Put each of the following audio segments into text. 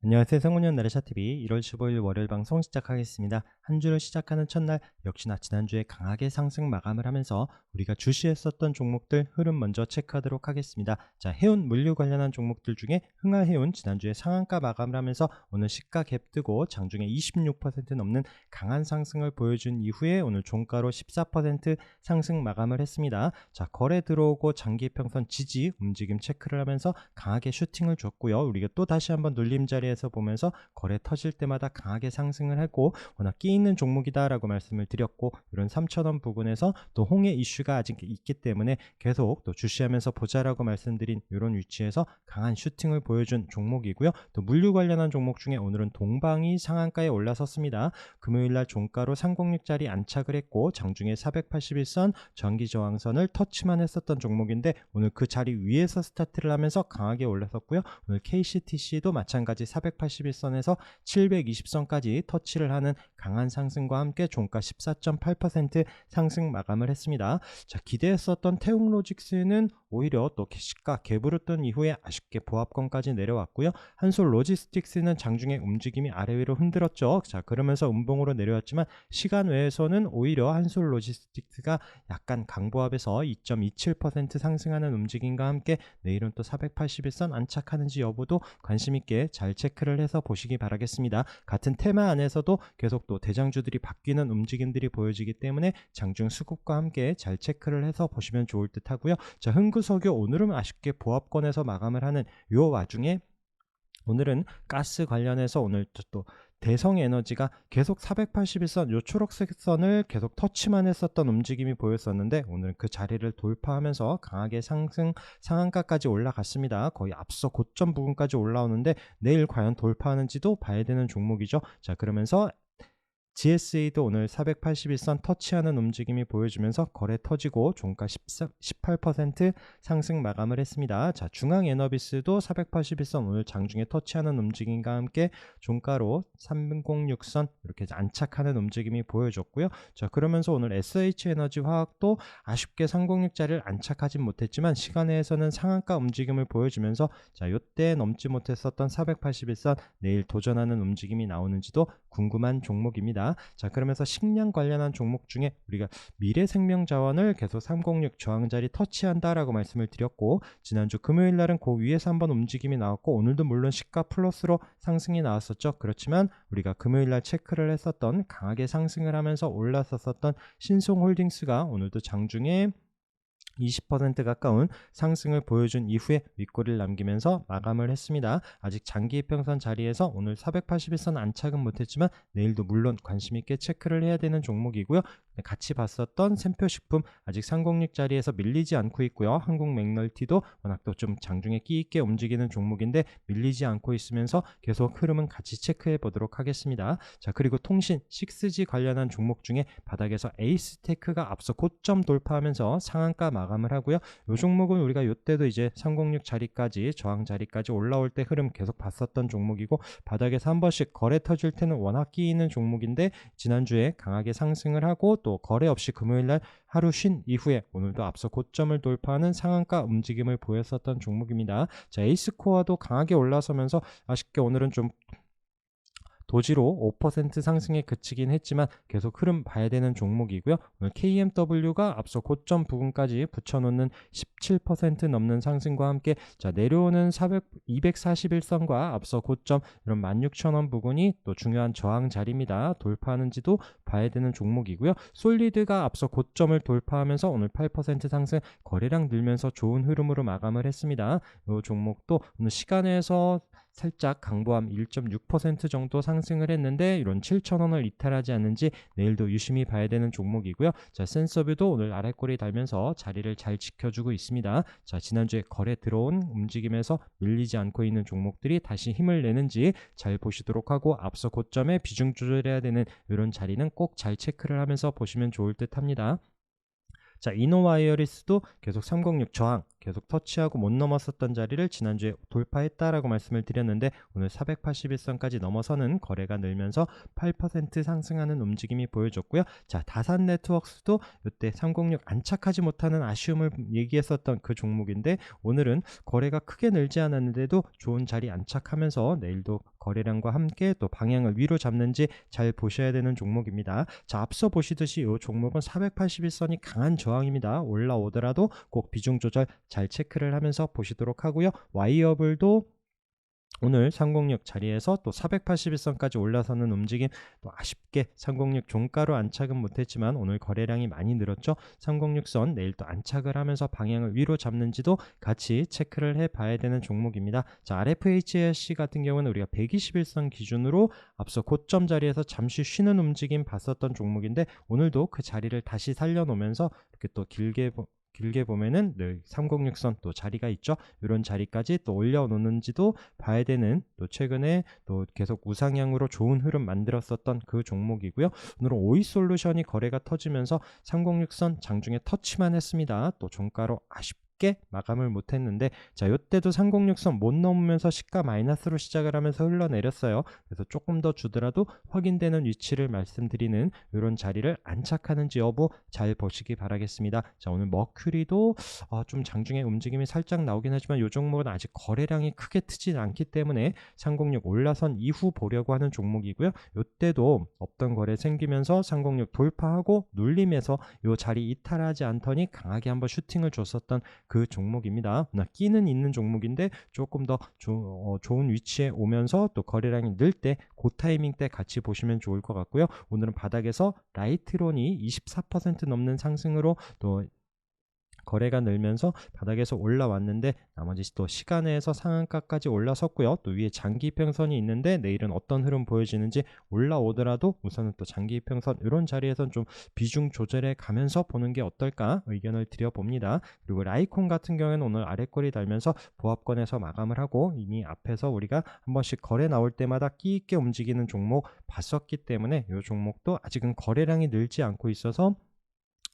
안녕하세요. 성훈현 나래샤TV 1월 15일 월요일 방송 시작하겠습니다. 한 주를 시작하는 첫날 역시나 지난주에 강하게 상승 마감을 하면서 우리가 주시했었던 종목들 흐름 먼저 체크하도록 하겠습니다. 자, 해운 물류 관련한 종목들 중에 흥하해운 지난주에 상한가 마감을 하면서 오늘 시가 갭 뜨고 장중에 26% 넘는 강한 상승을 보여준 이후에 오늘 종가로 14% 상승 마감을 했습니다. 자, 거래 들어오고 장기평선 지지 움직임 체크를 하면서 강하게 슈팅을 줬고요. 우리가 또 다시 한번 눌림 자리에서 보면서 거래 터질 때마다 강하게 상승을 하고 워낙 끼 있는 종목이다 라고 말씀을 드렸고, 이런 3,000원 부근에서 또 홍해 이슈가 아직 있기 때문에 계속 또 주시하면서 보자라고 말씀드린 이런 위치에서 강한 슈팅을 보여준 종목이고요. 또 물류 관련한 종목 중에 오늘은 동방이 상한가에 올라섰습니다. 금요일날 종가로 306짜리 안착을 했고 장중에 481선 전기저항선을 터치만 했었던 종목인데 오늘 그 자리 위에서 스타트를 하면서 강하게 올라섰고요. 오늘 KCTC도 마찬가지 481선에서 720선까지 터치를 하는 강한 상승과 함께 종가 14.8% 상승 마감을 했습니다. 자, 기대했었던 태웅로직스는 오히려 또 시가 갭으로 뜬 이후에 아쉽게 보합권까지 내려왔고요. 한솔로지스틱스는 장중에 움직임이 아래 위로 흔들었죠. 자, 그러면서 음봉으로 내려왔지만 시간 외에서는 오히려 한솔로지스틱스가 약간 강보합에서 2.27% 상승하는 움직임과 함께 내일은 또 481선 안착하는지 여부도 관심있게 잘 체크를 해서 보시기 바라겠습니다. 같은 테마 안에서도 계속 또 대장주들이 바뀌는 움직임들이 보여지기 때문에 장중 수급과 함께 잘 체크를 해서 보시면 좋을 듯 하고요. 자, 흥구석유 오늘은 아쉽게 보합권에서 마감을 하는 요 와중에 오늘은 가스 관련해서 오늘 또 대성에너지가 계속 481선 요 초록색 선을 계속 터치만 했었던 움직임이 보였었는데 오늘은 그 자리를 돌파하면서 강하게 상한가까지 올라갔습니다. 거의 앞서 고점 부분까지 올라오는데 내일 과연 돌파하는지도 봐야 되는 종목이죠. 자, 그러면서 GSA도 오늘 481선 터치하는 움직임이 보여주면서 거래 터지고 종가 18% 상승 마감을 했습니다. 자, 중앙에너비스도 481선 오늘 장중에 터치하는 움직임과 함께 종가로 306선 이렇게 안착하는 움직임이 보여줬고요. 자, 그러면서 오늘 SH에너지화학도 아쉽게 306자리를 안착하진 못했지만 시간에서는 상한가 움직임을 보여주면서 자, 요때 넘지 못했었던 481선 내일 도전하는 움직임이 나오는지도 궁금한 종목입니다. 자, 그러면서 식량 관련한 종목 중에 우리가 미래생명자원을 계속 306 저항자리 터치한다라고 말씀을 드렸고, 지난주 금요일 날은 그 위에서 한번 움직임이 나왔고 오늘도 물론 시가 플러스로 상승이 나왔었죠. 그렇지만 우리가 금요일 날 체크를 했었던 강하게 상승을 하면서 올랐었던 신송홀딩스가 오늘도 장중에 20% 가까운 상승을 보여준 이후에 윗꼬리를 남기면서 마감을 했습니다. 아직 장기평선 자리에서 오늘 481선 안착은 못했지만 내일도 물론 관심있게 체크를 해야 되는 종목이고요. 같이 봤었던 샘표식품 아직 306 자리에서 밀리지 않고 있고요. 한국맥널티도 워낙 또 좀 장중에 끼있게 움직이는 종목인데 밀리지 않고 있으면서 계속 흐름은 같이 체크해 보도록 하겠습니다. 자, 그리고 통신 6G 관련한 종목 중에 바닥에서 에이스테크가 앞서 고점 돌파하면서 상한가 마감을 하고요. 이 종목은 우리가 이때도 이제 306 자리까지 저항 자리까지 올라올 때 흐름 계속 봤었던 종목이고 바닥에서 한 번씩 거래 터질 때는 워낙 끼이는 종목인데 지난주에 강하게 상승을 하고 또 거래 없이 금요일날 하루 쉰 이후에 오늘도 앞서 고점을 돌파하는 상한가 움직임을 보였었던 종목입니다. 자, 에이스코어도 강하게 올라서면서 아쉽게 오늘은 좀 도지로 5% 상승에 그치긴 했지만 계속 흐름 봐야 되는 종목이고요. 오늘 KMW가 앞서 고점 부근까지 붙여놓는 17% 넘는 상승과 함께 자, 내려오는 241선과 앞서 고점 이런 16,000원 부근이 또 중요한 저항 자리입니다. 돌파하는지도 봐야 되는 종목이고요. 솔리드가 앞서 고점을 돌파하면서 오늘 8% 상승 거래량 늘면서 좋은 흐름으로 마감을 했습니다. 이 종목도 오늘 시간에서 살짝 강보함 1.6% 정도 상승을 했는데 이런 7,000원을 이탈하지 않는지 내일도 유심히 봐야 되는 종목이고요. 자, 센서뷰도 오늘 아랫꼬리 달면서 자리를 잘 지켜주고 있습니다. 자, 지난주에 거래 들어온 움직임에서 밀리지 않고 있는 종목들이 다시 힘을 내는지 잘 보시도록 하고 앞서 고점에 비중 조절해야 되는 이런 자리는 꼭 잘 체크를 하면서 보시면 좋을 듯 합니다. 자, 이노와이어리스도 계속 306 저항 계속 터치하고 못 넘었었던 자리를 지난주에 돌파했다라고 말씀을 드렸는데 오늘 481선까지 넘어서는 거래가 늘면서 8% 상승하는 움직임이 보여줬고요. 자, 다산 네트워크스도 이때 306 안착하지 못하는 아쉬움을 얘기했었던 그 종목인데 오늘은 거래가 크게 늘지 않았는데도 좋은 자리 안착하면서 내일도 거래량과 함께 또 방향을 위로 잡는지 잘 보셔야 되는 종목입니다. 자, 앞서 보시듯이 이 종목은 481선이 강한 저항입니다. 올라오더라도 꼭 비중 조절 잘 체크를 하면서 보시도록 하고요. 와이어블도 오늘 306 자리에서 또 481선까지 올라서는 움직임, 또 아쉽게 306 종가로 안착은 못했지만 오늘 거래량이 많이 늘었죠. 306선 내일 또 안착을 하면서 방향을 위로 잡는지도 같이 체크를 해봐야 되는 종목입니다. 자, RFHLC 같은 경우는 우리가 121선 기준으로 앞서 고점 자리에서 잠시 쉬는 움직임 봤었던 종목인데 오늘도 그 자리를 다시 살려놓으면서 이렇게 또 길게 보면은 늘 306선 또 자리가 있죠. 이런 자리까지 또 올려놓는지도 봐야 되는, 또 최근에 또 계속 우상향으로 좋은 흐름 만들었었던 그 종목이고요. 오늘은 오이솔루션이 거래가 터지면서 306선 장중에 터치만 했습니다. 또 종가로 아쉽게 마감을 못했는데, 자, 이때도 306선 못 넘으면서 시가 마이너스로 시작을 하면서 흘러내렸어요. 그래서 조금 더 주더라도 확인되는 위치를 말씀드리는 이런 자리를 안착하는지 여부 잘 보시기 바라겠습니다. 자, 오늘 머큐리도 좀 장중에 움직임이 살짝 나오긴 하지만 이 종목은 아직 거래량이 크게 트진 않기 때문에 306 올라선 이후 보려고 하는 종목이고요. 이때도 없던 거래 생기면서 306 돌파하고 눌림에서 이 자리 이탈하지 않더니 강하게 한번 슈팅을 줬었던 그 종목입니다. 끼는 있는 종목인데 조금 더 좋은 위치에 오면서 또 거래량이 늘 때 그 타이밍 때 같이 보시면 좋을 것 같고요. 오늘은 바닥에서 라이트론이 24% 넘는 상승으로 또 거래가 늘면서 바닥에서 올라왔는데 나머지 또 시간에서 상한가까지 올라섰고요. 또 위에 장기 이평선이 있는데 내일은 어떤 흐름 보여지는지, 올라오더라도 우선은 또 장기 이평선 이런 자리에선 좀 비중 조절해 가면서 보는 게 어떨까 의견을 드려봅니다. 그리고 라이콘 같은 경우에는 오늘 아래꼬리 달면서 보합권에서 마감을 하고 이미 앞에서 우리가 한 번씩 거래 나올 때마다 끼 있게 움직이는 종목 봤었기 때문에 이 종목도 아직은 거래량이 늘지 않고 있어서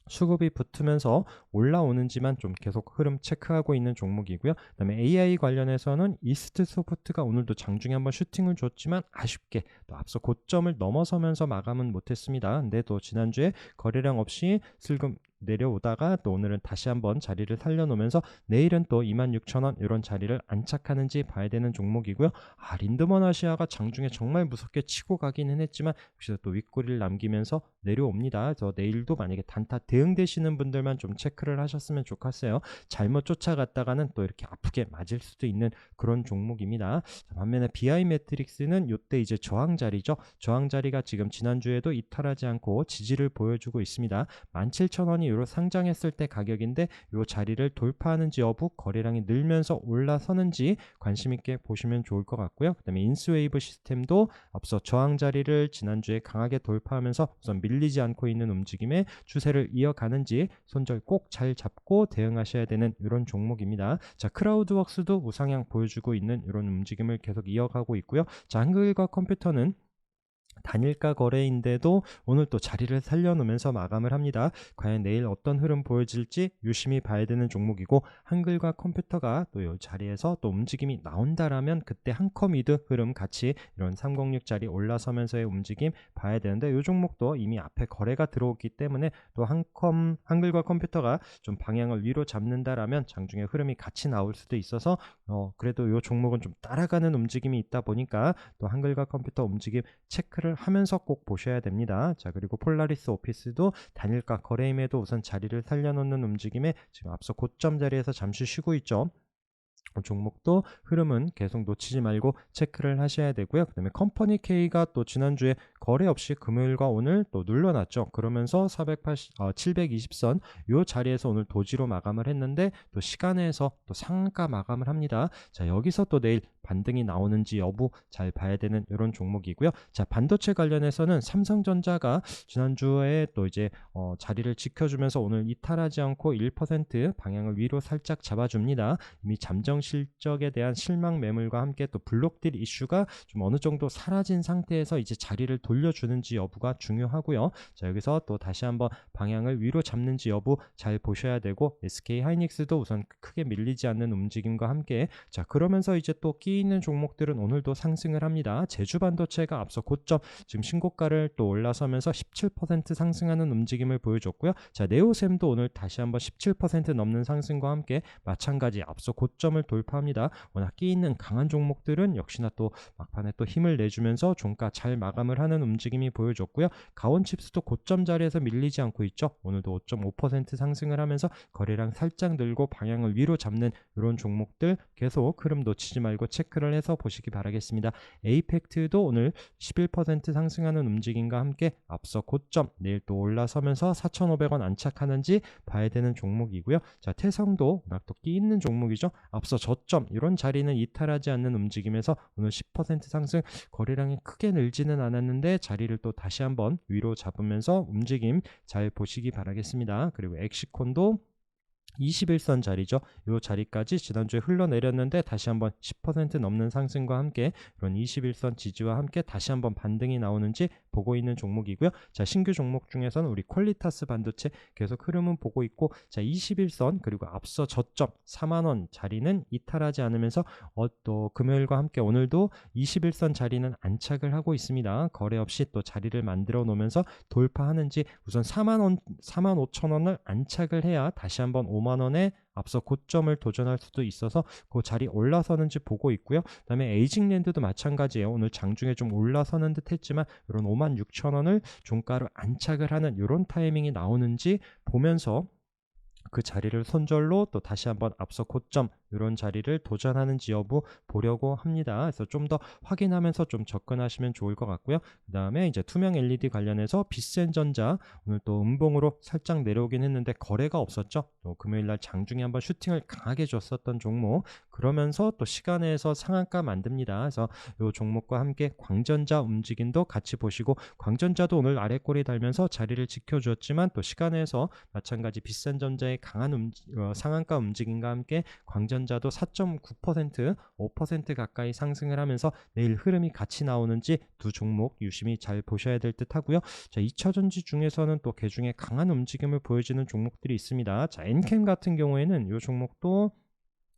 수급이 붙으면서 올라오는지만 좀 계속 흐름 체크하고 있는 종목이고요. 그다음에 AI 관련해서는 이스트 소프트가 오늘도 장중에 한번 슈팅을 줬지만 아쉽게 또 앞서 고점을 넘어서면서 마감은 못했습니다. 근데 또 지난주에 거래량 없이 슬금 내려오다가 또 오늘은 다시 한번 자리를 살려놓으면서 내일은 또 26,000원 이런 자리를 안착하는지 봐야 되는 종목이고요. 린드먼 아시아가 장중에 정말 무섭게 치고 가기는 했지만 역시 또 윗꼬리를 남기면서 내려옵니다. 그래서 내일도 만약에 단타 대응되시는 분들만 좀 체크를 하셨으면 좋겠어요. 잘못 쫓아갔다가는 또 이렇게 아프게 맞을 수도 있는 그런 종목입니다. 반면에 BI 매트릭스는 이때 이제 저항 자리죠. 저항 자리가 지금 지난주에도 이탈하지 않고 지지를 보여주고 있습니다. 17,000원이 이로 상장했을 때 가격인데 이 자리를 돌파하는지 여부, 거래량이 늘면서 올라서는지 관심 있게 보시면 좋을 것 같고요. 그 다음에 인스웨이브 시스템도 앞서 저항 자리를 지난주에 강하게 돌파하면서 우선 밀리지 않고 있는 움직임의 추세를 이어가는지 손절 꼭 잘 잡고 대응하셔야 되는 이런 종목입니다. 자, 크라우드웍스도 우상향 보여주고 있는 이런 움직임을 계속 이어가고 있고요. 자, 한글과 컴퓨터는 단일가 거래인데도 오늘 또 자리를 살려놓으면서 마감을 합니다. 과연 내일 어떤 흐름 보여질지 유심히 봐야 되는 종목이고, 한글과 컴퓨터가 또 이 자리에서 또 움직임이 나온다라면 그때 한컴이드 흐름 같이 이런 306짜리 올라서면서의 움직임 봐야 되는데 이 종목도 이미 앞에 거래가 들어오기 때문에 또 한글과 컴퓨터가 좀 방향을 위로 잡는다라면 장중에 흐름이 같이 나올 수도 있어서 그래도 이 종목은 좀 따라가는 움직임이 있다 보니까 또 한글과 컴퓨터 움직임 체크를 하면서 꼭 보셔야 됩니다. 자, 그리고 폴라리스 오피스도 단일가 거래임에도 우선 자리를 살려놓는 움직임에 지금 앞서 고점 자리에서 잠시 쉬고 있죠. 종목도 흐름은 계속 놓치지 말고 체크를 하셔야 되고요. 그 다음에 컴퍼니 K가 또 지난주에 거래 없이 금요일과 오늘 또 눌러놨죠. 그러면서 720선 이 자리에서 오늘 도지로 마감을 했는데 또 시간에서 또 상한가 마감을 합니다. 자, 여기서 또 내일 반등이 나오는지 여부 잘 봐야 되는 이런 종목이고요. 자, 반도체 관련해서는 삼성전자가 지난주에 또 이제 자리를 지켜주면서 오늘 이탈하지 않고 1% 방향을 위로 살짝 잡아줍니다. 이미 잠정 실적에 대한 실망 매물과 함께 또 블록딜 이슈가 좀 어느 정도 사라진 상태에서 이제 자리를 돌려주는지 여부가 중요하고요. 자, 여기서 또 다시 한번 방향을 위로 잡는지 여부 잘 보셔야 되고, SK 하이닉스도 우선 크게 밀리지 않는 움직임과 함께, 자, 그러면서 이제 또 끼 있는 종목들은 오늘도 상승을 합니다. 제주반도체가 앞서 고점 지금 신고가를 또 올라서면서 17% 상승하는 움직임을 보여줬고요. 자, 네오셈도 오늘 다시 한번 17% 넘는 상승과 함께 마찬가지 앞서 고점을 돌파합니다. 워낙 끼 있는 강한 종목들은 역시나 또 막판에 또 힘을 내주면서 종가 잘 마감을 하는 움직임이 보여줬고요. 가온칩스도 고점 자리에서 밀리지 않고 있죠. 오늘도 5.5% 상승을 하면서 거래량 살짝 늘고 방향을 위로 잡는 이런 종목들 계속 흐름 놓치지 말고 체크를 해서 보시기 바라겠습니다. 에이펙트도 오늘 11% 상승하는 움직임과 함께 앞서 고점 내일 또 올라서면서 4,500원 안착하는지 봐야 되는 종목이고요. 자, 태성도 워낙 또 끼 있는 종목이죠. 앞서 저점 이런 자리는 이탈하지 않는 움직임에서 오늘 10% 상승, 거래량이 크게 늘지는 않았는데 자리를 또 다시 한번 위로 잡으면서 움직임 잘 보시기 바라겠습니다. 그리고 엑시콘도 21선 자리죠. 이 자리까지 지난주에 흘러내렸는데 다시 한번 10% 넘는 상승과 함께 이런 21선 지지와 함께 다시 한번 반등이 나오는지 보고 있는 종목이고요. 자, 신규 종목 중에서는 우리 퀄리타스 반도체 계속 흐름은 보고 있고, 자, 21선 그리고 앞서 저점 4만원 자리는 이탈하지 않으면서 또 금요일과 함께 오늘도 21선 자리는 안착을 하고 있습니다. 거래 없이 또 자리를 만들어 놓으면서 돌파하는지, 우선 4만 5천원을 안착을 해야 다시 한번 5만원에 앞서 고점을 도전할 수도 있어서 그 자리 올라서는지 보고 있고요. 그 다음에 에이징랜드도 마찬가지예요. 오늘 장중에 좀 올라서는 듯 했지만 이런 56,000원을 종가로 안착을 하는 이런 타이밍이 나오는지 보면서 그 자리를 손절로 또 다시 한번 앞서 고점 이런 자리를 도전하는지 여부 보려고 합니다. 그래서 좀 더 확인하면서 좀 접근하시면 좋을 것 같고요. 그 다음에 이제 투명 LED 관련해서 비센전자 오늘 또 음봉으로 살짝 내려오긴 했는데 거래가 없었죠. 또 금요일날 장중에 한번 슈팅을 강하게 줬었던 종목, 그러면서 또 시간에서 상한가 만듭니다. 그래서 이 종목과 함께 광전자 움직임도 같이 보시고, 광전자도 오늘 아래꼬리 달면서 자리를 지켜주었지만 또 시간에서 마찬가지 비싼전자의 강한 상한가 움직임과 함께 광전자도 4.9% 5% 가까이 상승을 하면서 내일 흐름이 같이 나오는지 두 종목 유심히 잘 보셔야 될 듯 하고요. 자, 2차전지 중에서는 또 개중에 강한 움직임을 보여주는 종목들이 있습니다. 자, 엔캠 같은 경우에는 이 종목도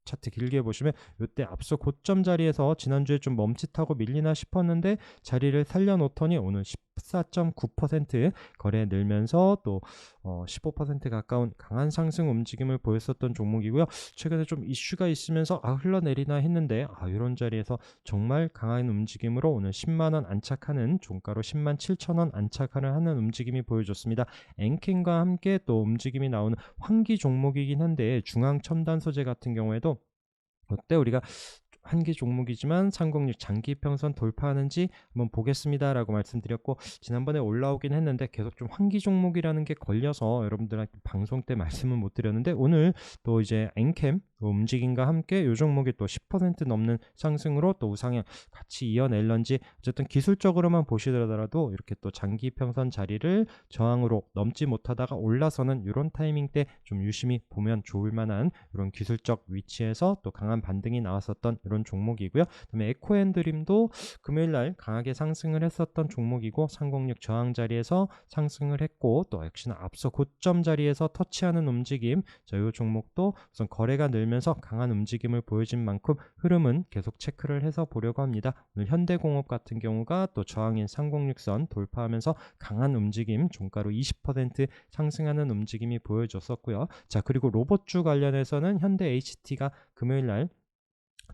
차트 길게 보시면 이때 앞서 고점 자리에서 지난주에 좀 멈칫하고 밀리나 싶었는데 자리를 살려놓더니 오늘 14.9% 거래 늘면서 또 15% 가까운 강한 상승 움직임을 보였었던 종목이고요. 최근에 좀 이슈가 있으면서 흘러내리나 했는데 이런 자리에서 정말 강한 움직임으로 오늘 10만원 안착하는, 종가로 10만 7천원 안착하는 하는 움직임이 보여줬습니다. 엔캠과 함께 또 움직임이 나오는 환기 종목이긴 한데, 중앙첨단 소재 같은 경우에도 그때 우리가 한기 종목이지만 306 장기 평선 돌파하는지 한번 보겠습니다 라고 말씀드렸고, 지난번에 올라오긴 했는데 계속 좀 환기 종목이라는 게 걸려서 여러분들한테 방송 때 말씀은 못 드렸는데, 오늘 또 이제 엔캠 움직임과 함께 이 종목이 또 10% 넘는 상승으로 또 우상향 같이 이어낼런지, 어쨌든 기술적으로만 보시더라도 이렇게 또 장기 평선 자리를 저항으로 넘지 못하다가 올라서는 이런 타이밍 때 좀 유심히 보면 좋을 만한 이런 기술적 위치에서 또 강한 반등이 나왔었던 이런 종목이고요. 그다음에 에코앤드림도 금요일날 강하게 상승을 했었던 종목이고, 306 저항 자리에서 상승을 했고 또 역시나 앞서 고점 자리에서 터치하는 움직임, 자, 이 종목도 우선 거래가 늘면서 강한 움직임을 보여준 만큼 흐름은 계속 체크를 해서 보려고 합니다. 오늘 현대공업 같은 경우가 또 저항인 306선 돌파하면서 강한 움직임, 종가로 20% 상승하는 움직임이 보여줬었고요. 자, 그리고 로봇주 관련해서는 현대 HT가 금요일날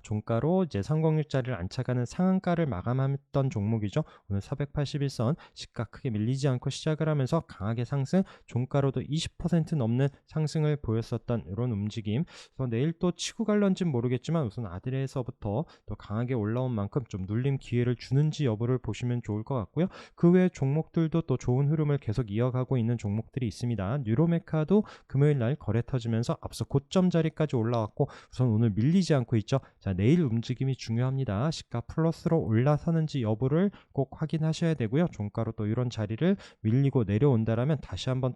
종가로 이제 306자리를 안착하는 상한가를 마감했던 종목이죠. 오늘 481선 시가 크게 밀리지 않고 시작을 하면서 강하게 상승, 종가로도 20% 넘는 상승을 보였었던 이런 움직임. 그래서 내일 또 치고 갈런지는 모르겠지만 우선 아들에서부터 또 강하게 올라온 만큼 좀 눌림 기회를 주는지 여부를 보시면 좋을 것 같고요. 그 외 종목들도 또 좋은 흐름을 계속 이어가고 있는 종목들이 있습니다. 뉴로메카도 금요일날 거래 터지면서 앞서 고점 자리까지 올라왔고 우선 오늘 밀리지 않고 있죠. 자, 내일 움직임이 중요합니다. 시가 플러스로 올라서는지 여부를 꼭 확인하셔야 되고요. 종가로 또 이런 자리를 밀리고 내려온다라면 다시 한번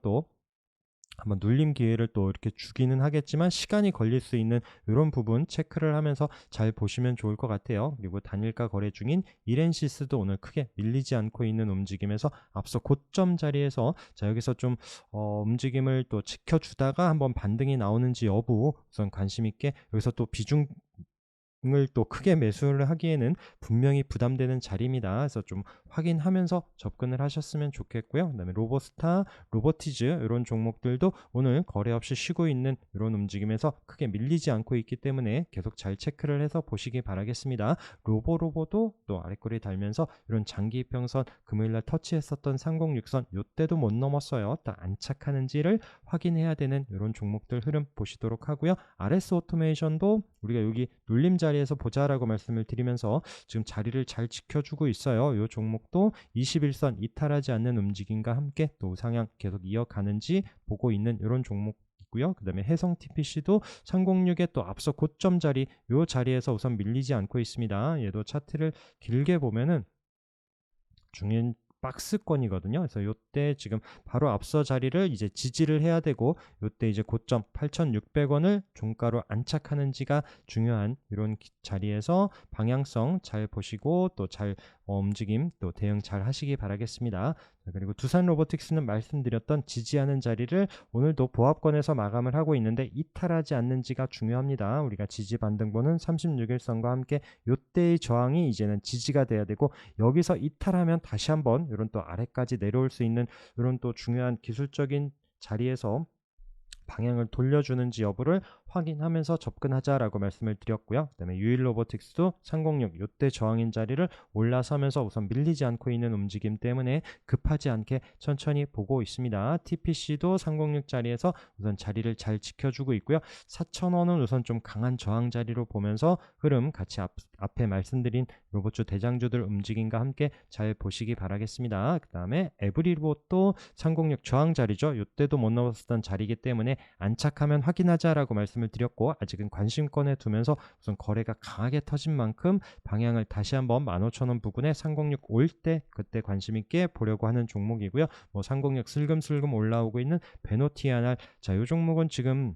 눌림 기회를 또 이렇게 주기는 하겠지만 시간이 걸릴 수 있는 이런 부분 체크를 하면서 잘 보시면 좋을 것 같아요. 그리고 단일가 거래 중인 이렌시스도 오늘 크게 밀리지 않고 있는 움직임에서 앞서 고점 자리에서 자 여기서 좀 움직임을 또 지켜주다가 한번 반등이 나오는지 여부 우선 관심 있게 여기서 또 비중 을 또 크게 매수를 하기에는 분명히 부담되는 자리입니다. 그래서 좀 확인하면서 접근을 하셨으면 좋겠고요. 그다음에 로보스타, 로보티즈 이런 종목들도 오늘 거래 없이 쉬고 있는 이런 움직임에서 크게 밀리지 않고 있기 때문에 계속 잘 체크를 해서 보시기 바라겠습니다. 로보도 또 아래꼬리 달면서 이런 장기 이평선 금요일날 터치했었던 3060선 이때도 못 넘었어요. 또 안착하는지를 확인해야 되는 이런 종목들 흐름 보시도록 하고요. RS 오토메이션도 우리가 여기 눌림 자리에서 보자라고 말씀을 드리면서 지금 자리를 잘 지켜주고 있어요. 이 종목도 21선 이탈하지 않는 움직임과 함께 또 우상향 계속 이어가는지 보고 있는 이런 종목 있고요. 그 다음에 해성 TPC도 306의 또 앞서 고점 자리 이 자리에서 우선 밀리지 않고 있습니다. 얘도 차트를 길게 보면은 중인 박스권이거든요. 그래서 이때 지금 바로 앞서 자리를 이제 지지를 해야 되고 이때 이제 고점 8,600원을 종가로 안착하는지가 중요한 이런 자리에서 방향성 잘 보시고 또 잘 움직임 또 대응 잘 하시기 바라겠습니다. 그리고 두산 로보틱스는 말씀드렸던 지지하는 자리를 오늘도 보합권에서 마감을 하고 있는데 이탈하지 않는지가 중요합니다. 우리가 지지 반등보는 36일선과 함께 이때의 저항이 이제는 지지가 돼야 되고 여기서 이탈하면 다시 한번 이런 또 아래까지 내려올 수 있는 이런 또 중요한 기술적인 자리에서 방향을 돌려주는지 여부를 확인하면서 접근하자라고 말씀을 드렸고요. 그 다음에 유일로보틱스도 306 이때 저항인 자리를 올라서면서 우선 밀리지 않고 있는 움직임 때문에 급하지 않게 천천히 보고 있습니다. TPC도 306 자리에서 우선 자리를 잘 지켜주고 있고요. 4,000원은 우선 좀 강한 저항 자리로 보면서 흐름 같이 앞에 말씀드린 로봇주 대장주들 움직임과 함께 잘 보시기 바라겠습니다. 그 다음에 에브리로봇도 306 저항 자리죠. 이때도 못 넘었던 자리이기 때문에 안착하면 확인하자라고 말씀을 드렸고 아직은 관심권에 두면서 우선 거래가 강하게 터진 만큼 방향을 다시 한번 15,000원 부근에 306 올 때 그때 관심 있게 보려고 하는 종목이고요. 306 슬금슬금 올라오고 있는 베노티아날 자, 이 종목은 지금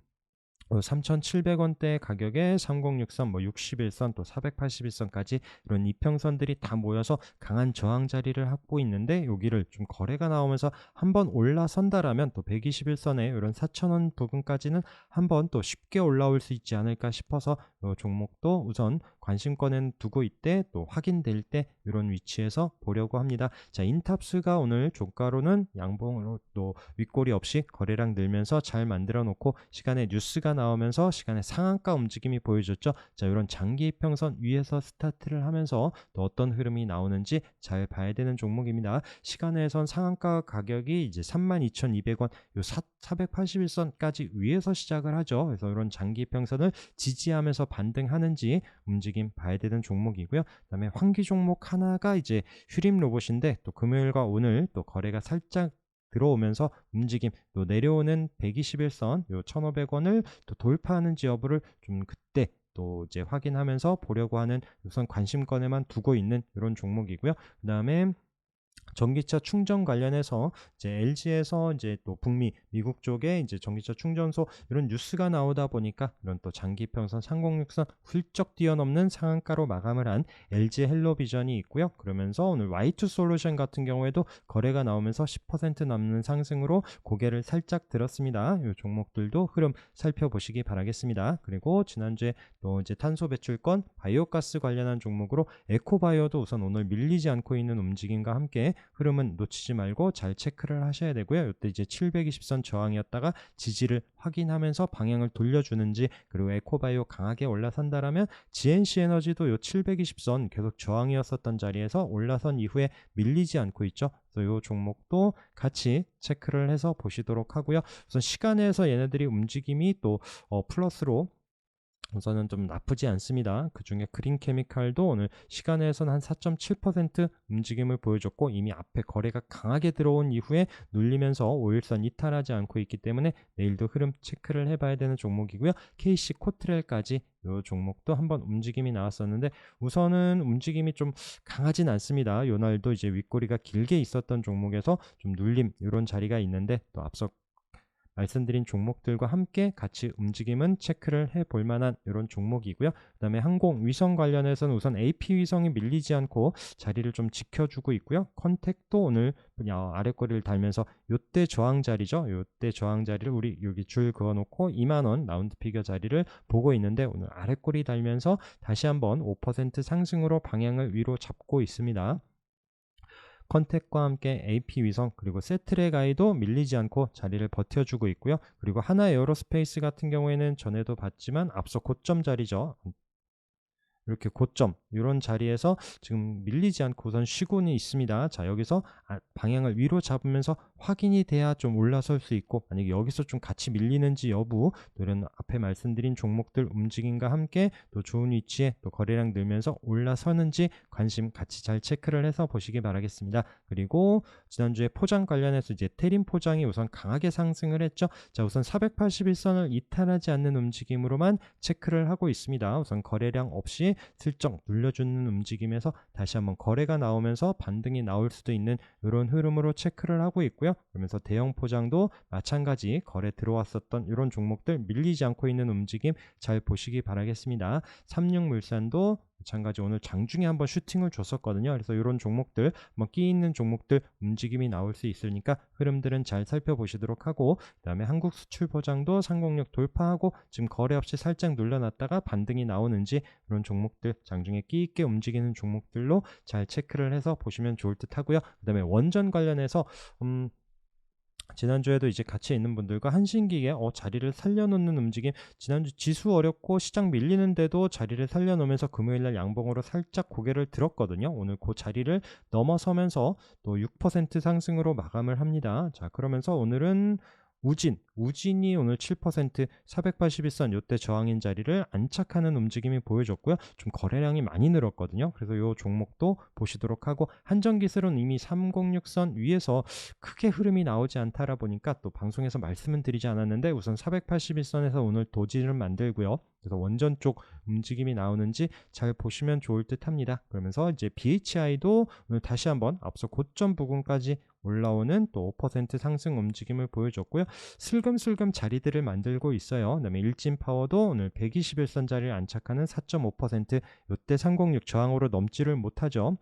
3,700원대 가격에 3063, 61선, 또 481선까지 이런 이평선들이 다 모여서 강한 저항 자리를 하고 있는데 여기를 좀 거래가 나오면서 한번 올라선다라면 또 121선에 이런 4,000원 부근까지는 한번 또 쉽게 올라올 수 있지 않을까 싶어서 이 종목도 우선 관심권에 두고 있대 또 확인될 때 이런 위치에서 보려고 합니다. 자, 인탑스가 오늘 종가로는 양봉으로 또 윗꼬리 없이 거래량 늘면서 잘 만들어 놓고 시간에 뉴스가 나오면서 시간에 상한가 움직임이 보여줬죠. 자, 이런 장기 이평선 위에서 스타트를 하면서 또 어떤 흐름이 나오는지 잘 봐야 되는 종목입니다. 시간에선 상한가 가격이 이제 32,200원 요 481선까지 위에서 시작을 하죠. 그래서 이런 장기 이평선을 지지하면서 반등하는지 움직임 봐야 되는 종목이고요. 그다음에 환기 종목 하나가 이제 휴림 로봇인데 또 금요일과 오늘 또 거래가 살짝 들어오면서 움직임 또 내려오는 121선 요 1,500원을 또 돌파하는지 여부를 좀 그때 또 이제 확인하면서 보려고 하는 우선 관심권에만 두고 있는 이런 종목이고요. 그다음에 전기차 충전 관련해서 이제 LG에서 이제 또 북미 미국 쪽에 이제 전기차 충전소 이런 뉴스가 나오다 보니까 이런 또 장기평선 3060선 훌쩍 뛰어넘는 상한가로 마감을 한 LG 헬로비전이 있고요. 그러면서 오늘 Y2 솔루션 같은 경우에도 거래가 나오면서 10% 남는 상승으로 고개를 살짝 들었습니다. 이 종목들도 흐름 살펴보시기 바라겠습니다. 그리고 지난주에 또 이제 탄소 배출권 바이오가스 관련한 종목으로 에코바이오도 우선 오늘 밀리지 않고 있는 움직임과 함께 흐름은 놓치지 말고 잘 체크를 하셔야 되고요. 이때 이제 720선 저항이었다가 지지를 확인하면서 방향을 돌려주는지 그리고 에코바이오 강하게 올라선다라면 GNC 에너지도 요 720선 계속 저항이었었던 자리에서 올라선 이후에 밀리지 않고 있죠. 그래서 이 종목도 같이 체크를 해서 보시도록 하고요. 우선 시간에서 얘네들이 움직임이 또 플러스로 우선은 좀 나쁘지 않습니다. 그중에 그린 케미칼도 오늘 시간에선 한 4.7% 움직임을 보여줬고, 이미 앞에 거래가 강하게 들어온 이후에 눌리면서 5일선 이탈하지 않고 있기 때문에 내일도 흐름 체크를 해봐야 되는 종목이고요. KC 코트렐까지 이 종목도 한번 움직임이 나왔었는데 우선은 움직임이 좀 강하진 않습니다. 요 날도 이제 윗꼬리가 길게 있었던 종목에서 좀 눌림 이런 자리가 있는데, 또 앞서 말씀드린 종목들과 함께 같이 움직임은 체크를 해볼 만한 이런 종목이고요. 그 다음에 항공위성 관련해서는 우선 AP위성이 밀리지 않고 자리를 좀 지켜주고 있고요. 컨택도 오늘 아래꼬리를 달면서 요때 저항 자리죠. 요때 저항 자리를 우리 여기 줄 그어놓고 2만원 라운드 피겨 자리를 보고 있는데, 오늘 아래꼬리 달면서 다시 한번 5% 상승으로 방향을 위로 잡고 있습니다. 컨택과 함께 AP위성 그리고 세트랙아이도 밀리지 않고 자리를 버텨주고 있고요. 그리고 하나에어로스페이스 같은 경우에는 전에도 봤지만 앞서 고점 자리죠. 이렇게 고점 이런 자리에서 지금 밀리지 않고 우선 쉬고는 있습니다. 자, 여기서 방향을 위로 잡으면서 확인이 돼야 좀 올라설 수 있고, 만약에 여기서 좀 같이 밀리는지 여부, 또 이런 앞에 말씀드린 종목들 움직임과 함께 또 좋은 위치에 또 거래량 늘면서 올라서는지 관심 같이 잘 체크를 해서 보시기 바라겠습니다. 그리고 지난주에 포장 관련해서 이제 테린 포장이 우선 강하게 상승을 했죠. 자, 우선 481선을 이탈하지 않는 움직임으로만 체크를 하고 있습니다. 우선 거래량 없이 슬쩍 눌려주는 움직임에서 다시 한번 거래가 나오면서 반등이 나올 수도 있는 이런 흐름으로 체크를 하고 있고요. 그러면서 대형 포장도 마찬가지 거래 들어왔었던 이런 종목들 밀리지 않고 있는 움직임 잘 보시기 바라겠습니다. 삼육물산도 마찬가지 오늘 장중에 한번 슈팅을 줬었거든요. 그래서 이런 종목들 끼 있는 종목들 움직임이 나올 수 있으니까 흐름들은 잘 살펴보시도록 하고, 그 다음에 한국수출보장도 상공력 돌파하고 지금 거래 없이 살짝 눌려놨다가 반등이 나오는지 이런 종목들 장중에 끼 있게 움직이는 종목들로 잘 체크를 해서 보시면 좋을 듯 하고요. 그 다음에 원전 관련해서 지난주에도 이제 같이 있는 분들과 한신기계 자리를 살려놓는 움직임, 지난주 지수 어렵고 시장 밀리는데도 자리를 살려놓으면서 금요일날 양봉으로 살짝 고개를 들었거든요. 오늘 그 자리를 넘어서면서 또 6% 상승으로 마감을 합니다. 자, 그러면서 오늘은 우진이 오늘 7% 481선 요때 저항인 자리를 안착하는 움직임이 보여줬고요. 좀 거래량이 많이 늘었거든요. 그래서 요 종목도 보시도록 하고, 한전기술은 이미 306선 위에서 크게 흐름이 나오지 않다라 보니까 또 방송에서 말씀은 드리지 않았는데 우선 481선에서 오늘 도지를 만들고요. 그래서 원전 쪽 움직임이 나오는지 잘 보시면 좋을 듯 합니다. 그러면서 이제 BHI도 오늘 다시 한번 앞서 고점 부근까지 올라오는 또 5% 상승 움직임을 보여줬고요. 슬금슬금 자리들을 만들고 있어요. 그다음에 일진파워도 오늘 121선 자리를 안착하는 4.5%, 요때 306 저항으로 넘지를 못하죠.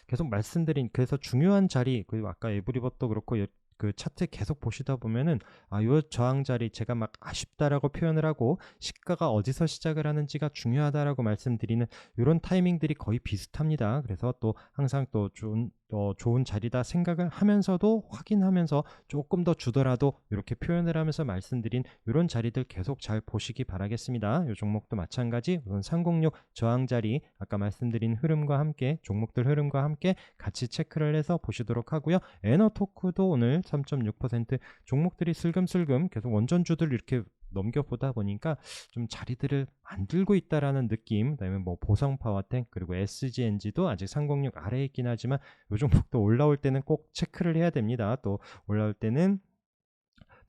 계속 말씀드린, 그래서 중요한 자리, 그리고 아까 에브리버도 그렇고 그 차트 계속 보시다 보면은 요 저항 자리 제가 막 아쉽다라고 표현을 하고 시가가 어디서 시작을 하는지가 중요하다라고 말씀드리는 이런 타이밍들이 거의 비슷합니다. 그래서 또 항상 또 좋은 자리다 생각을 하면서도 확인하면서 조금 더 주더라도 이렇게 표현을 하면서 말씀드린 이런 자리들 계속 잘 보시기 바라겠습니다. 이 종목도 마찬가지 우선 306 저항 자리 아까 말씀드린 흐름과 함께 종목들 흐름과 함께 같이 체크를 해서 보시도록 하고요. 에너토크도 오늘 3.6% 종목들이 슬금슬금 계속 원전주들 이렇게 넘겨보다 보니까 좀 자리들을 만들고 있다라는 느낌. 그다음에 보성파워텍 그리고 SGNG도 아직 306 아래에 있긴 하지만 이 종목도 올라올 때는 꼭 체크를 해야 됩니다. 또 올라올 때는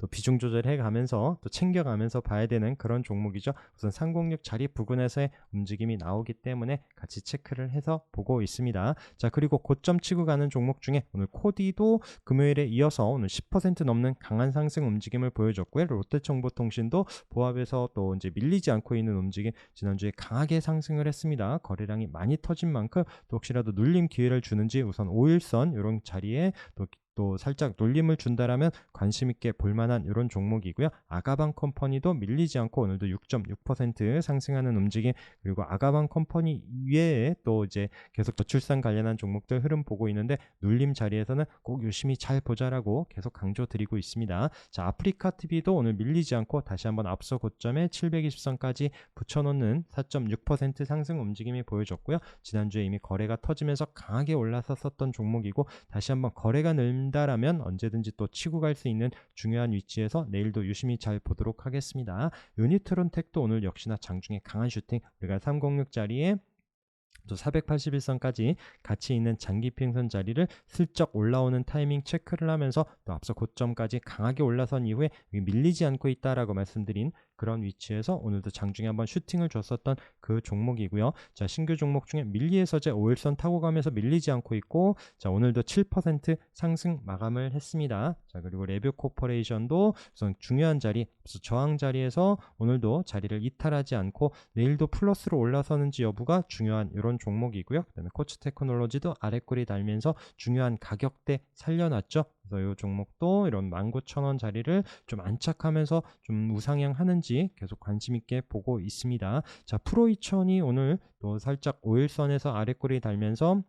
또 비중 조절해 가면서 또 챙겨가면서 봐야 되는 그런 종목이죠. 우선 306 자리 부근에서의 움직임이 나오기 때문에 같이 체크를 해서 보고 있습니다. 자, 그리고 고점 치고 가는 종목 중에 오늘 코디도 금요일에 이어서 오늘 10% 넘는 강한 상승 움직임을 보여줬고요. 롯데정보통신도 보합에서 또 이제 밀리지 않고 있는 움직임, 지난주에 강하게 상승을 했습니다. 거래량이 많이 터진 만큼 또 혹시라도 눌림 기회를 주는지 우선 5일선 이런 자리에 또 살짝 눌림을 준다라면 관심 있게 볼만한 이런 종목이고요. 아가방 컴퍼니도 밀리지 않고 오늘도 6.6% 상승하는 움직임, 그리고 아가방 컴퍼니 이외에 또 이제 계속 저출산 관련한 종목들 흐름 보고 있는데 눌림 자리에서는 꼭 유심히 잘 보자라고 계속 강조드리고 있습니다. 자, 아프리카 TV도 오늘 밀리지 않고 다시 한번 앞서 고점에 720선까지 붙여놓는 4.6% 상승 움직임이 보여졌고요. 지난주에 이미 거래가 터지면서 강하게 올라섰었던 종목이고 다시 한번 거래가 늘는 된다라면 언제든지 또 치고 갈 수 있는 중요한 위치에서 내일도 유심히 잘 보도록 하겠습니다. 유니트론텍도 오늘 역시나 장중에 강한 슈팅, 우리가 306 자리에 또 481선까지 같이 있는 장기 평선 자리를 슬쩍 올라오는 타이밍 체크를 하면서 또 앞서 고점까지 강하게 올라선 이후에 밀리지 않고 있다라고 말씀드린 그런 위치에서 오늘도 장중에 한번 슈팅을 줬었던 그 종목이고요. 자, 신규 종목 중에 밀리에서제 5일선 타고 가면서 밀리지 않고 있고, 자, 오늘도 7% 상승 마감을 했습니다. 자, 그리고 레뷰 코퍼레이션도 우선 중요한 자리, 저항 자리에서 오늘도 자리를 이탈하지 않고 내일도 플러스로 올라서는지 여부가 중요한 이런 종목이고요. 그다음에 코츠 테크놀로지도 아랫골이 달면서 중요한 가격대 살려놨죠. 그래서 이 종목도 이런 19,000원 자리를 좀 안착하면서 좀 우상향 하는지 계속 관심 있게 보고 있습니다. 자, 프로2000이 오늘 또 살짝 5일선에서 아랫골이 달면서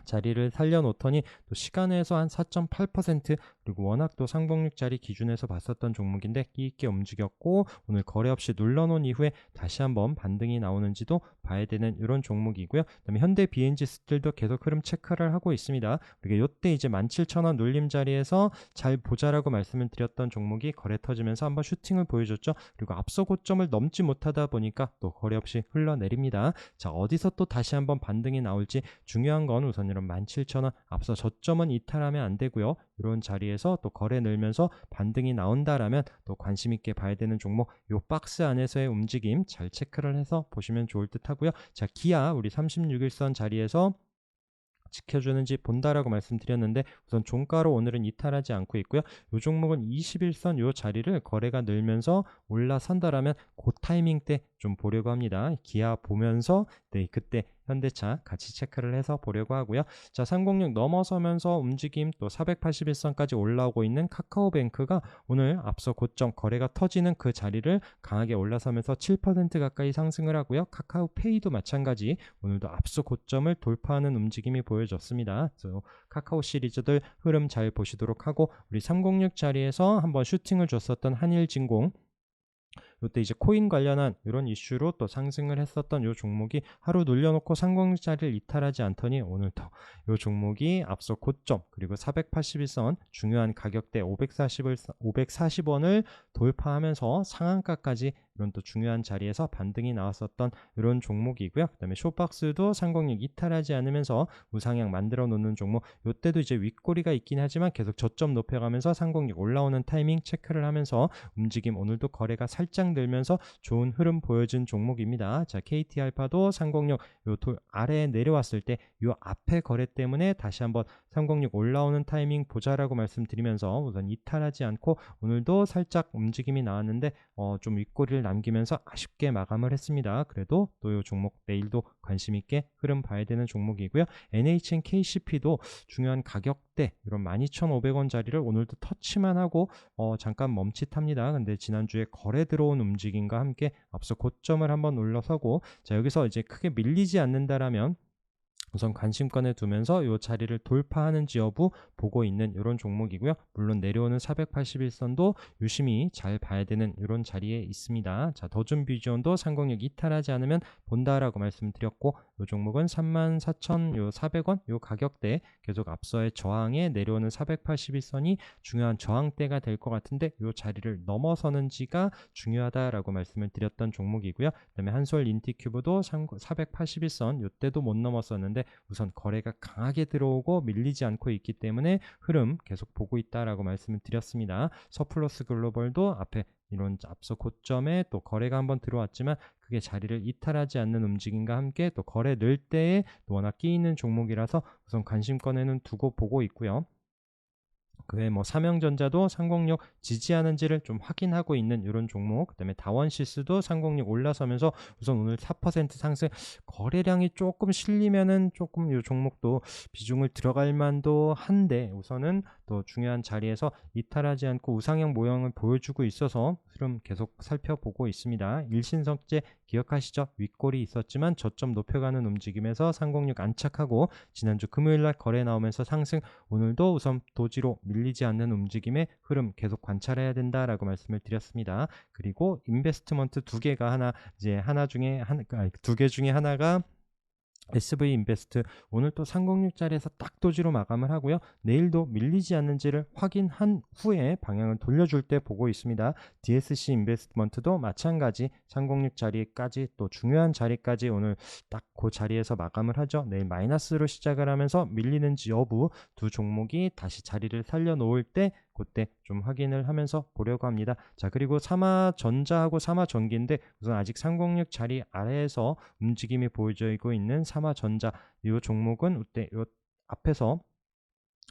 자리를 살려놓더니 또 시간에서 한 4.8%, 그리고 워낙 또 상봉육 자리 기준에서 봤었던 종목인데 끼 있게 움직였고 오늘 거래 없이 눌러놓은 이후에 다시 한번 반등이 나오는지도 봐야 되는 이런 종목이고요. 그다음에 현대 BNG스들도 계속 흐름 체크를 하고 있습니다. 우리가 이때 이제 17,000원 눌림 자리에서 잘 보자라고 말씀을 드렸던 종목이 거래 터지면서 한번 슈팅을 보여줬죠. 그리고 앞서 고점을 넘지 못하다 보니까 또 거래 없이 흘러내립니다. 자, 어디서 또 다시 한번 반등이 나올지 중요한 건 우선 이런 17,000원 앞서 저점은 이탈하면 안 되고요. 이런 자리에서 또 거래 늘면서 반등이 나온다라면 또 관심 있게 봐야 되는 종목, 요 박스 안에서의 움직임 잘 체크를 해서 보시면 좋을 듯 하고요. 자, 기아 우리 36일선 자리에서 지켜주는지 본다라고 말씀드렸는데 우선 종가로 오늘은 이탈하지 않고 있고요. 이 종목은 21선 요 자리를 거래가 늘면서 올라선다라면 그 타이밍 때 좀 보려고 합니다. 기아 보면서 그때 현대차 같이 체크를 해서 보려고 하고요. 자, 306 넘어서면서 움직임 또 481선까지 올라오고 있는 카카오뱅크가 오늘 앞서 고점 거래가 터지는 그 자리를 강하게 올라서면서 7% 가까이 상승을 하고요. 카카오페이도 마찬가지 오늘도 앞서 고점을 돌파하는 움직임이 보여졌습니다. 그래서 카카오 시리즈들 흐름 잘 보시도록 하고 우리 306 자리에서 한번 슈팅을 줬었던 한일진공, 이때 이제 코인 관련한 이런 이슈로 또 상승을 했었던 이 종목이 하루 눌려놓고 상공자리를 이탈하지 않더니 오늘도 이 종목이 앞서 고점 그리고 481선 중요한 가격대 540원을 돌파하면서 상한가까지 이런 또 중요한 자리에서 반등이 나왔었던 이런 종목이고요. 그 다음에 쇼박스도 306 이탈하지 않으면서 우상향 만들어 놓는 종목, 이때도 이제 윗꼬리가 있긴 하지만 계속 저점 높여가면서 306 올라오는 타이밍 체크를 하면서 움직임, 오늘도 거래가 살짝 늘면서 좋은 흐름 보여준 종목입니다. 자, KT알파도 306 요 아래에 내려왔을 때 요 앞에 거래 때문에 다시 한번 306 올라오는 타이밍 보자라고 말씀드리면서 우선 이탈하지 않고 오늘도 살짝 움직임이 나왔는데 좀 윗꼬리를 남기면서 아쉽게 마감을 했습니다. 그래도 또 이 종목 내일도 관심 있게 흐름 봐야 되는 종목이고요. NHN KCP도 중요한 가격대 이런 12,500원 자리를 오늘도 터치만 하고 잠깐 멈칫합니다. 근데 지난주에 거래 들어온 움직임과 함께 앞서 고점을 한번 올라서고, 자, 여기서 이제 크게 밀리지 않는다라면 우선 관심권에 두면서 이 자리를 돌파하는지 여부 보고 있는 이런 종목이고요. 물론 내려오는 481선도 유심히 잘 봐야 되는 이런 자리에 있습니다. 자, 더준비전도 306 이탈하지 않으면 본다라고 말씀드렸고 이 종목은 34,400원 이 가격대 계속 앞서의 저항에 내려오는 481선이 중요한 저항대가 될 것 같은데 이 자리를 넘어서는지가 중요하다라고 말씀을 드렸던 종목이고요. 그다음에 한솔 인티큐브도 481선 이때도 못 넘었었는데 우선 거래가 강하게 들어오고 밀리지 않고 있기 때문에 흐름 계속 보고 있다라고 말씀을 드렸습니다. 서플러스 글로벌도 앞에 이런 앞서 고점에 또 거래가 한번 들어왔지만 그게 자리를 이탈하지 않는 움직임과 함께 또 거래 늘 때에 또 워낙 끼 있는 종목이라서 우선 관심권에는 두고 보고 있고요. 그외 뭐 삼형전자도 306 지지하는지를 좀 확인하고 있는 이런 종목, 그다음에 다원시스도 306 올라서면서 우선 오늘 4% 상승, 거래량이 조금 실리면은 조금 이 종목도 비중을 들어갈 만도 한데 우선은 또 중요한 자리에서 이탈하지 않고 우상향 모형을 보여주고 있어서 흐름 계속 살펴보고 있습니다. 일신석재 기억하시죠? 윗골이 있었지만 저점 높여가는 움직임에서 306 안착하고 지난주 금요일날 거래 나오면서 상승, 오늘도 우선 도지로 밀리지 않는 움직임의 흐름 계속 관찰해야 된다라고 말씀을 드렸습니다. 그리고 인베스트먼트 두 개 중에 하나가 SV 인베스트 오늘 또 306자리에서 딱 도지로 마감을 하고요. 내일도 밀리지 않는지를 확인한 후에 방향을 돌려줄 때 보고 있습니다. DSC 인베스트먼트도 마찬가지 306 자리까지 또 중요한 자리까지 오늘 딱 그 자리에서 마감을 하죠. 내일 마이너스로 시작을 하면서 밀리는지 여부 두 종목이 다시 자리를 살려놓을 때 그때 좀 확인을 하면서 보려고 합니다. 자, 그리고 삼화전자하고 삼화전기인데 우선 아직 306 자리 아래에서 움직임이 보여지고 있는 삼화전자 이 종목은 이때 요 앞에서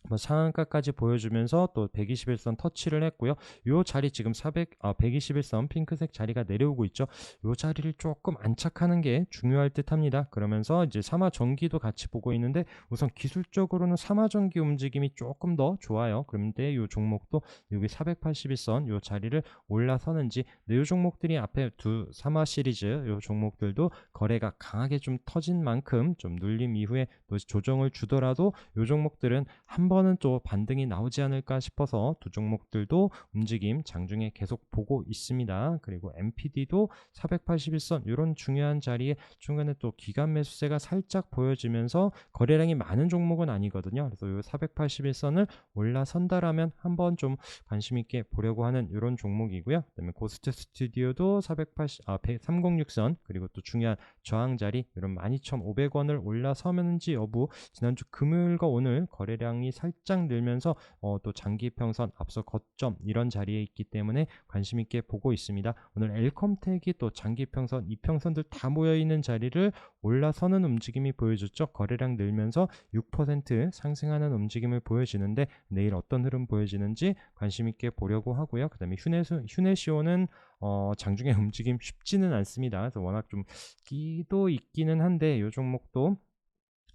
뭐 상한가까지 보여주면서 또 121선 터치를 했고요. 요 자리 지금 121선 핑크색 자리가 내려오고 있죠. 요 자리를 조금 안착하는 게 중요할 듯 합니다. 그러면서 이제 삼화전기도 같이 보고 있는데 우선 기술적으로는 삼화전기 움직임이 조금 더 좋아요. 그런데 요 종목도 여기 481선 요 자리를 올라서는지 요 종목들이 앞에 두 삼화 시리즈 요 종목들도 거래가 강하게 좀 터진 만큼 좀 눌림 이후에 또 조정을 주더라도 요 종목들은 한 번은 또 반등이 나오지 않을까 싶어서 두 종목들도 움직임 장중에 계속 보고 있습니다. 그리고 MPD도 481선 이런 중요한 자리에 중간에 또 기간 매수세가 살짝 보여지면서 거래량이 많은 종목은 아니거든요. 그래서 이 481선을 올라선다라면 한번 좀 관심 있게 보려고 하는 이런 종목이고요. 그다음에 고스트 스튜디오도 306선 그리고 또 중요한 저항 자리 이런 12,500원을 올라서는지 여부 지난주 금요일과 오늘 거래량이 살짝 늘면서 또 장기평선 앞서 거점 이런 자리에 있기 때문에 관심 있게 보고 있습니다. 오늘 엘컴텍이 또 장기평선 이평선들 다 모여있는 자리를 올라서는 움직임이 보여줬죠. 거래량 늘면서 6% 상승하는 움직임을 보여지는데 내일 어떤 흐름 보여지는지 관심 있게 보려고 하고요. 그 다음에 휴네시오는 장중에 움직임 쉽지는 않습니다. 그래서 워낙 좀 끼도 있기는 한데 이 종목도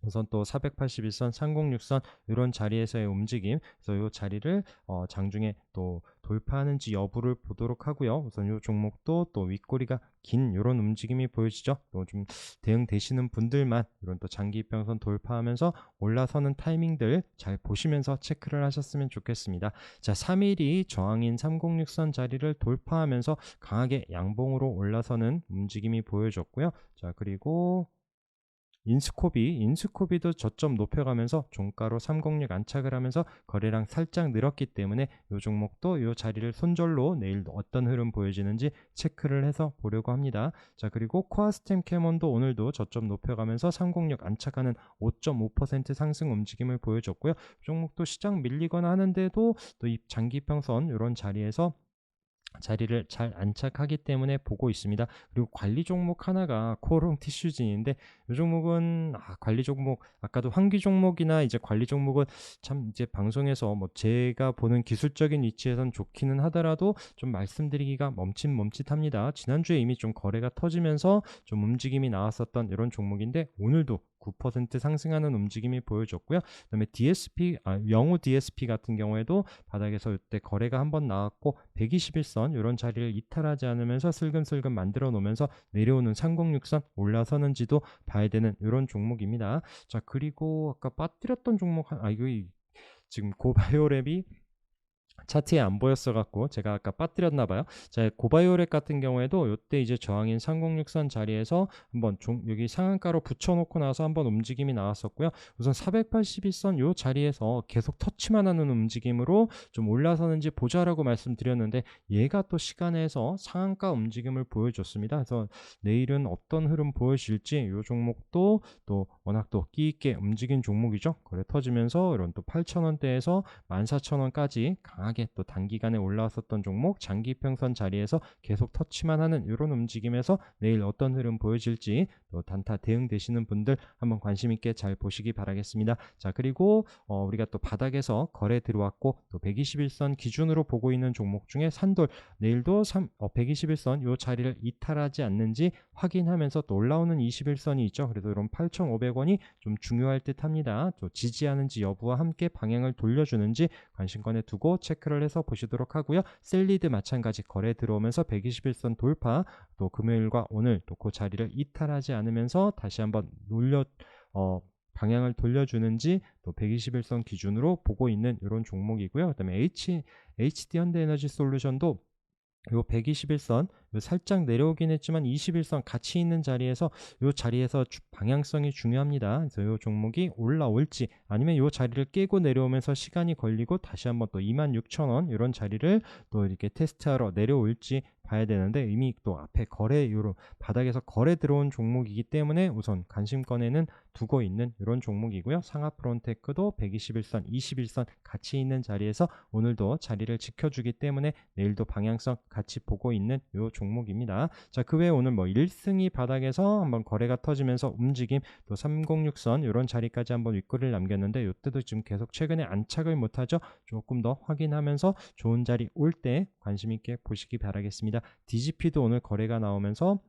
우선 또 481선, 306선 이런 자리에서의 움직임, 그래서 이 자리를 장중에 또 돌파하는지 여부를 보도록 하고요. 우선 이 종목도 또 윗꼬리가 긴 이런 움직임이 보여지죠. 또 좀 대응되시는 분들만 이런 또 장기평선 돌파하면서 올라서는 타이밍들 잘 보시면서 체크를 하셨으면 좋겠습니다. 자, 3일이 저항인 306선 자리를 돌파하면서 강하게 양봉으로 올라서는 움직임이 보여졌고요. 자, 그리고 인스코비도 저점 높여가면서 종가로 306 안착을 하면서 거래량 살짝 늘었기 때문에 이 종목도 이 자리를 손절로 내일 어떤 흐름 보여지는지 체크를 해서 보려고 합니다. 자, 그리고 코아스템 캐몬도 오늘도 저점 높여가면서 306 안착하는 5.5% 상승 움직임을 보여줬고요. 이 종목도 시장 밀리거나 하는데도 또 이 장기평선 이런 자리에서 자리를 잘 안착하기 때문에 보고 있습니다. 그리고 관리 종목 하나가 코오롱 티슈진인데 이 종목은 관리 종목 아까도 환기 종목이나 이제 관리 종목은 참 이제 방송에서 뭐 제가 보는 기술적인 위치에선 좋기는 하더라도 좀 말씀드리기가 멈칫멈칫합니다. 지난주에 이미 좀 거래가 터지면서 좀 움직임이 나왔었던 이런 종목인데 오늘도 9% 상승하는 움직임이 보여졌고요. 그다음에 영우 DSP 같은 경우에도 바닥에서 이때 거래가 한번 나왔고 121선 이런 자리를 이탈하지 않으면서 슬금슬금 만들어 놓으면서 내려오는 306선 올라서는지도 봐야 되는 이런 종목입니다. 자, 그리고 아까 빠뜨렸던 종목 이거 지금 고바이오랩이 차트에 안 보였어 갖고 제가 아까 빠뜨렸나 봐요. 자, 고바이오렉 같은 경우에도 이때 이제 저항인 306선 자리에서 한번 여기 상한가로 붙여놓고 나서 한번 움직임이 나왔었고요. 우선 481선 요 자리에서 계속 터치만 하는 움직임으로 좀 올라서는지 보자라고 말씀드렸는데 얘가 또 시간에서 상한가 움직임을 보여줬습니다. 그래서 내일은 어떤 흐름 보여질지 요 종목도 또 워낙 또 끼있게 움직인 종목이죠. 거래 터지면서 이런 또 8,000원대에서 14,000원까지 강하게 또 단기간에 올라왔었던 종목 장기평선 자리에서 계속 터치만 하는 이런 움직임에서 내일 어떤 흐름 보여질지 또 단타 대응되시는 분들 한번 관심 있게 잘 보시기 바라겠습니다. 자, 그리고 우리가 또 바닥에서 거래 들어왔고 또 121선 기준으로 보고 있는 종목 중에 산돌 내일도 121선 이 자리를 이탈하지 않는지 확인하면서 또 올라오는 21선이 있죠. 그래서 이런 8,500원이 좀 중요할 듯 합니다. 또 지지하는지 여부와 함께 방향을 돌려주는지 관심권에 두고 체크를 해서 보시도록 하고요. 셀리드 마찬가지 거래 들어오면서 121선 돌파 또 금요일과 오늘 또 그 자리를 이탈하지 않으면서 다시 한번 방향을 돌려주는지 또 121선 기준으로 보고 있는 이런 종목이고요. 그다음에 HD 현대에너지 솔루션도 요 121선 요 살짝 내려오긴 했지만 21선 같이 있는 자리에서 요 자리에서 방향성이 중요합니다. 그래서 요 종목이 올라올지 아니면 요 자리를 깨고 내려오면서 시간이 걸리고 다시 한번 또 26,000원 이런 자리를 또 이렇게 테스트하러 내려올지 봐야 되는데, 이미 또 앞에 거래 요런 바닥에서 거래 들어온 종목이기 때문에 우선 관심권에는 두고 있는 이런 종목이고요. 상하프론테크도 121선, 21선 같이 있는 자리에서 오늘도 자리를 지켜주기 때문에 내일도 방향성 같이 보고 있는 요 종목입니다. 자, 그 외에 오늘 뭐 1승이 바닥에서 한번 거래가 터지면서 움직임, 또 306선 이런 자리까지 한번 윗꼬리를 남겼는데, 이때도 지금 계속 최근에 안착을 못하죠. 조금 더 확인하면서 좋은 자리 올 때 관심 있게 보시기 바라겠습니다. DGP도 오늘 거래가 나오면서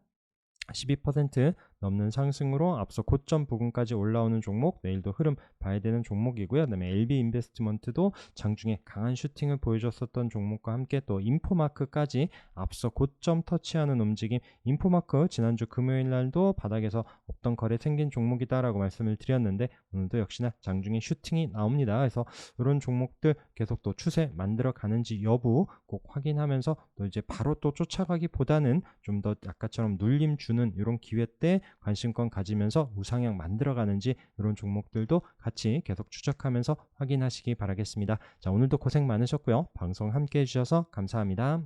12% 넘는 상승으로 앞서 고점 부근까지 올라오는 종목, 내일도 흐름 봐야 되는 종목이고요. 그다음에 LB인베스트먼트도 장중에 강한 슈팅을 보여줬었던 종목과 함께 또 인포마크까지 앞서 고점 터치하는 움직임, 인포마크 지난주 금요일 날도 바닥에서 없던 거래 생긴 종목이다라고 말씀을 드렸는데, 오늘도 역시나 장중에 슈팅이 나옵니다. 그래서 이런 종목들 계속 또 추세 만들어 가는지 여부 꼭 확인하면서 또 이제 바로 또 쫓아가기보다는 좀 더 아까처럼 눌림 주는 이런 기회 때 관심권 가지면서 우상향 만들어가는지 이런 종목들도 같이 계속 추적하면서 확인하시기 바라겠습니다. 자, 오늘도 고생 많으셨고요. 방송 함께 해주셔서 감사합니다.